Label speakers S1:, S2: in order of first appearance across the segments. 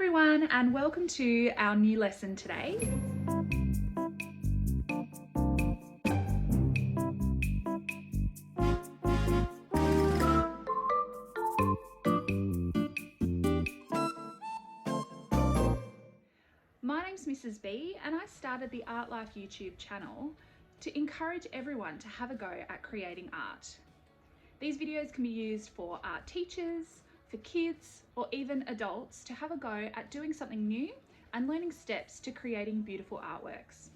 S1: everyone, and welcome to our new lesson today. My name's Mrs. B and I started the Artlife YouTube channel to encourage everyone to have a go at creating art. These videos can be used for art teachers, for kids, or even adults to have a go at doing something new and learning steps to creating beautiful artworks.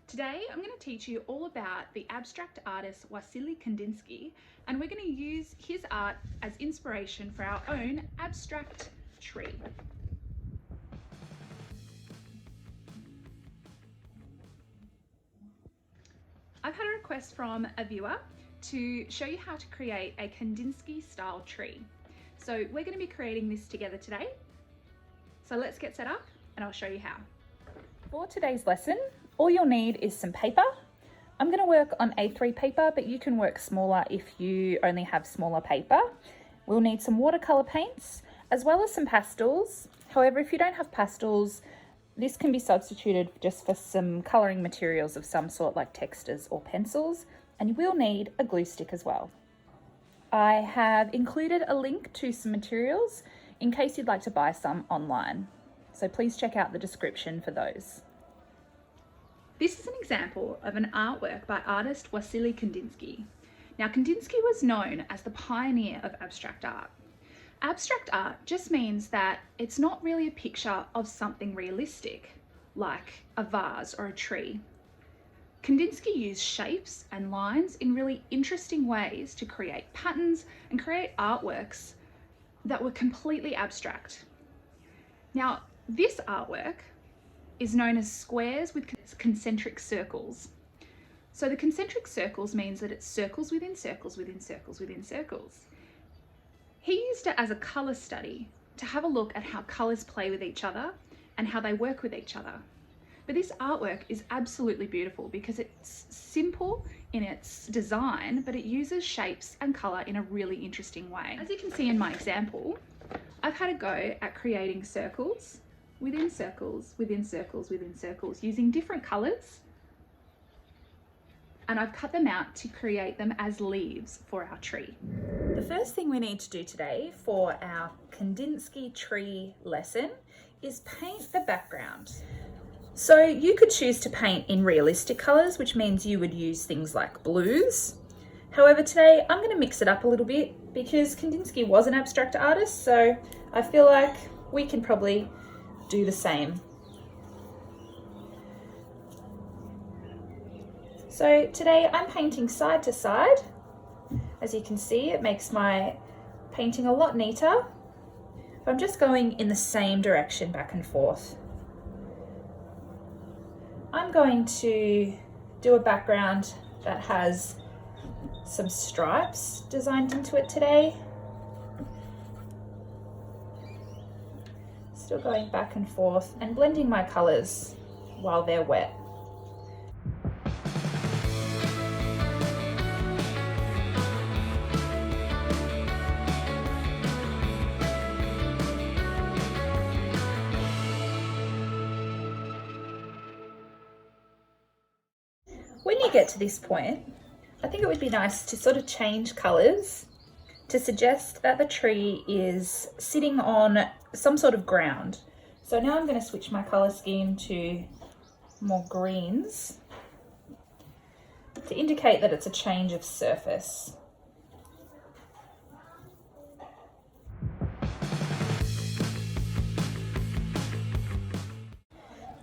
S1: Today, I'm going to teach you all about the abstract artist Wassily Kandinsky, and we're going to use his art as inspiration for our own abstract tree. I've had a request from a viewer to show you how to create a Kandinsky style tree. So we're going to be creating this together today. So let's get set up and I'll show you how. For today's lesson, all you'll need is some paper. I'm going to work on A3 paper, but you can work smaller if you only have smaller paper. We'll need some watercolour paints as well as some pastels. However, if you don't have pastels, this can be substituted just for some colouring materials of some sort like textures or pencils, and you will need a glue stick as well. I have included a link to some materials in case you'd like to buy some online, so please check out the description for those. This is an example of an artwork by artist Wassily Kandinsky. Now, Kandinsky was known as the pioneer of abstract art. Abstract art just means that it's not really a picture of something realistic, like a vase or a tree. Kandinsky used shapes and lines in really interesting ways to create patterns and create artworks that were completely abstract. Now, this artwork is known as squares with concentric circles. So the concentric circles means that it's circles within circles within circles within circles. He used it as a colour study to have a look at how colours play with each other and how they work with each other. But this artwork is absolutely beautiful because it's simple in its design, but it uses shapes and colour in a really interesting way. As you can see in my example, I've had a go at creating circles within circles within circles within circles using different colours, and I've cut them out to create them as leaves for our tree. The first thing we need to do today for our Kandinsky tree lesson is paint the background. So you could choose to paint in realistic colours, which means you would use things like blues. However, today I'm going to mix it up a little bit because Kandinsky was an abstract artist, so I feel like we can probably do the same. So today I'm painting side to side. As you can see, it makes my painting a lot neater. But I'm just going in the same direction back and forth. I'm going to do a background that has some stripes designed into it today. Still going back and forth and blending my colours while they're wet. When you get to this point, I think it would be nice to sort of change colours to suggest that the tree is sitting on some sort of ground. So now I'm going to switch my colour scheme to more greens to indicate that it's a change of surface.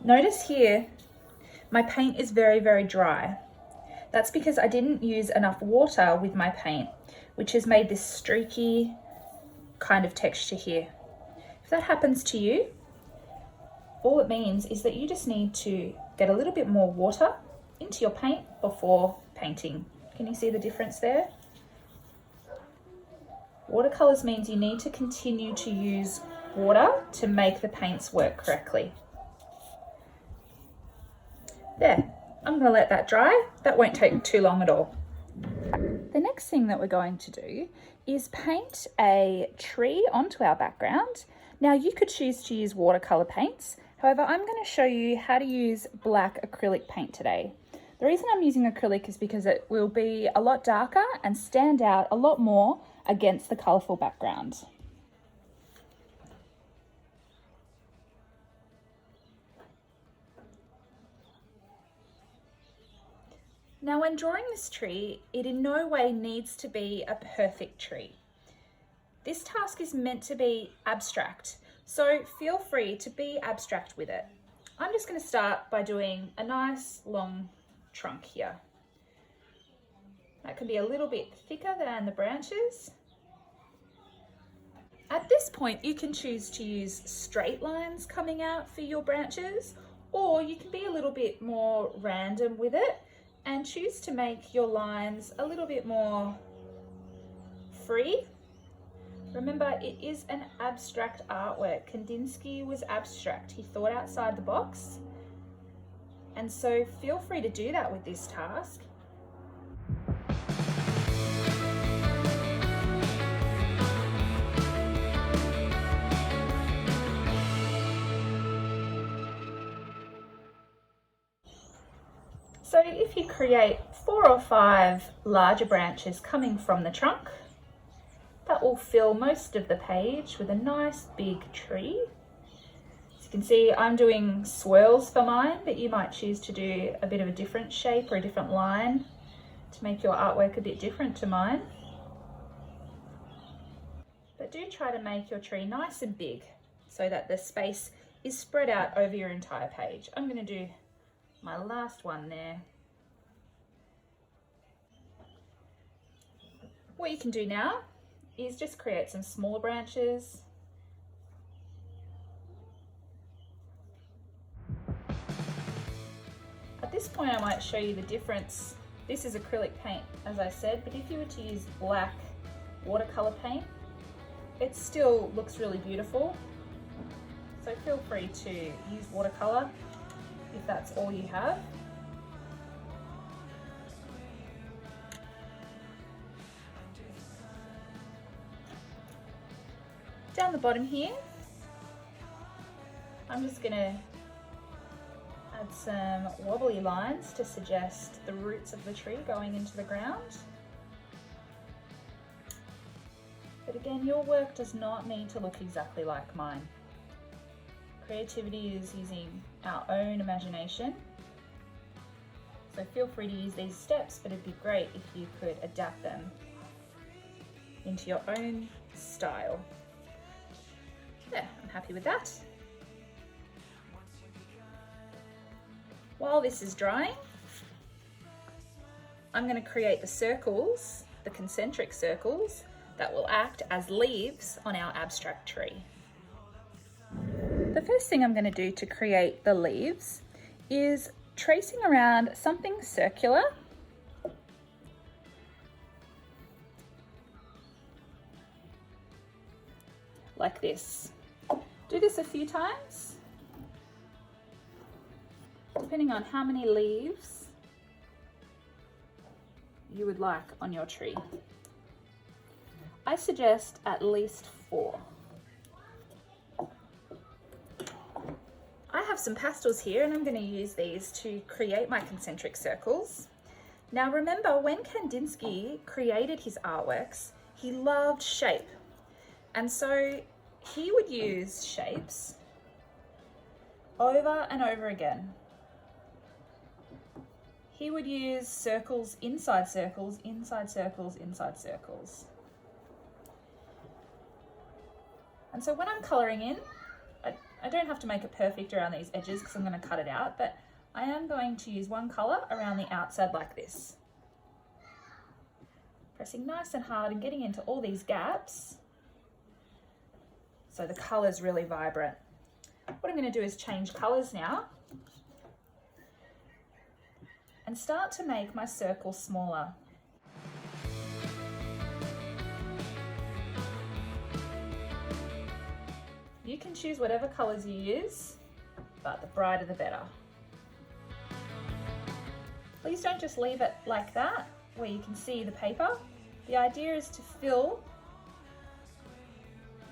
S1: Notice here, my paint is very, very dry. That's because I didn't use enough water with my paint, which has made this streaky kind of texture here. If that happens to you, all it means is that you just need to get a little bit more water into your paint before painting. Can you see the difference there? Watercolours means you need to continue to use water to make the paints work correctly. There, I'm going to let that dry. That won't take too long at all. The next thing that we're going to do is paint a tree onto our background. Now you could choose to use watercolour paints. However, I'm going to show you how to use black acrylic paint today. The reason I'm using acrylic is because it will be a lot darker and stand out a lot more against the colourful background. Now when drawing this tree, it in no way needs to be a perfect tree. This task is meant to be abstract, so feel free to be abstract with it. I'm just going to start by doing a nice long trunk here. That can be a little bit thicker than the branches. At this point, you can choose to use straight lines coming out for your branches, or you can be a little bit more random with it and choose to make your lines a little bit more free. Remember, it is an abstract artwork. Kandinsky was abstract. He thought outside the box. And so feel free to do that with this task. So if you create 4 or 5 larger branches coming from the trunk, that will fill most of the page with a nice big tree. As you can see, I'm doing swirls for mine, but you might choose to do a bit of a different shape or a different line to make your artwork a bit different to mine. But do try to make your tree nice and big so that the space is spread out over your entire page. I'm going to do my last one there. What you can do now is just create some smaller branches. At this point I might show you the difference. This is acrylic paint, as I said, but if you were to use black watercolour paint, it still looks really beautiful. So feel free to use watercolour if that's all you have. Down the bottom here, I'm just going to add some wobbly lines to suggest the roots of the tree going into the ground. But again, your work does not need to look exactly like mine. Creativity is using our own imagination. So feel free to use these steps, but it'd be great if you could adapt them into your own style. There, I'm happy with that. While this is drying, I'm going to create the circles, the concentric circles, that will act as leaves on our abstract tree. The first thing I'm going to do to create the leaves is tracing around something circular. Like this. Do this a few times, depending on how many leaves you would like on your tree. I suggest at least 4. I have some pastels here and I'm going to use these to create my concentric circles. Now remember, when Kandinsky created his artworks, he loved shape. And so he would use shapes over and over again. He would use circles, inside circles, inside circles, inside circles. And so when I'm colouring in, I don't have to make it perfect around these edges because I'm going to cut it out, but I am going to use one colour around the outside like this. Pressing nice and hard and getting into all these gaps so the colour's really vibrant. What I'm going to do is change colours now and start to make my circle smaller. You can choose whatever colours you use, but the brighter the better. Please don't just leave it like that, where you can see the paper. The idea is to fill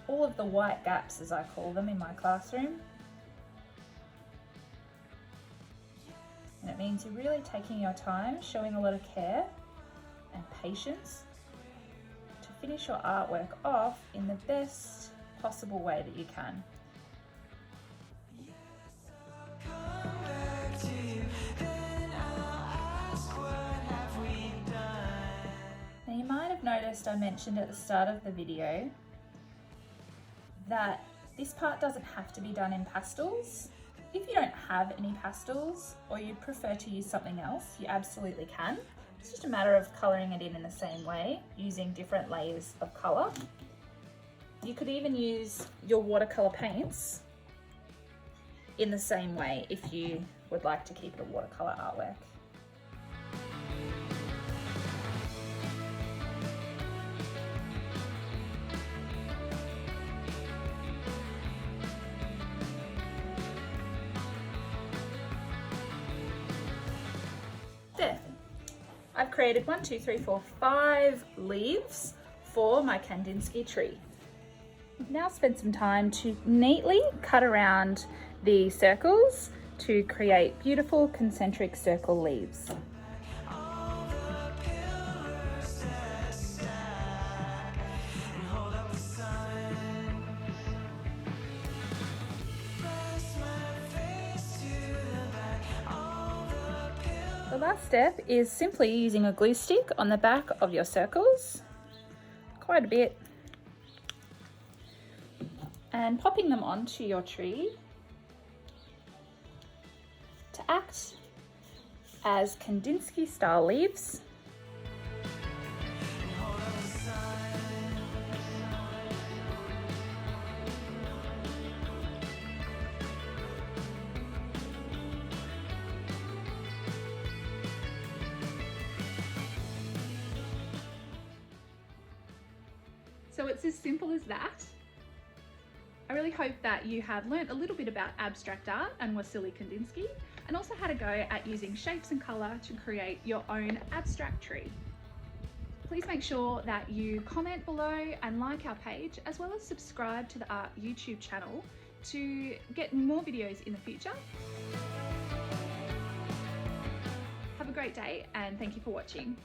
S2: all of the white gaps, as I call them, in my classroom. And it means you're really taking your time, showing a lot of care and patience to finish your artwork off in the best possible way that you can. Now you might have noticed I mentioned at the start of the video that this part doesn't have to be done in pastels. If you don't have any pastels or you prefer to use something else, you absolutely can. It's just a matter of colouring it in the same way, using different layers of colour. You could even use your watercolour paints in the same way if you would like to keep it a watercolour artwork. There, I've created 5 leaves for my Kandinsky tree. I've now spent some time to neatly cut around the circles to create beautiful concentric circle leaves. The last step is simply using a glue stick on the back of your circles, quite a bit, and popping them onto your tree to act as Kandinsky style leaves.
S1: So it's as simple as that. I really hope that you have learnt a little bit about abstract art and Wassily Kandinsky, and also how to go at using shapes and colour to create your own abstract tree. Please make sure that you comment below and like our page, as well as subscribe to the Art YouTube channel to get more videos in the future. Have a great day and thank you for watching.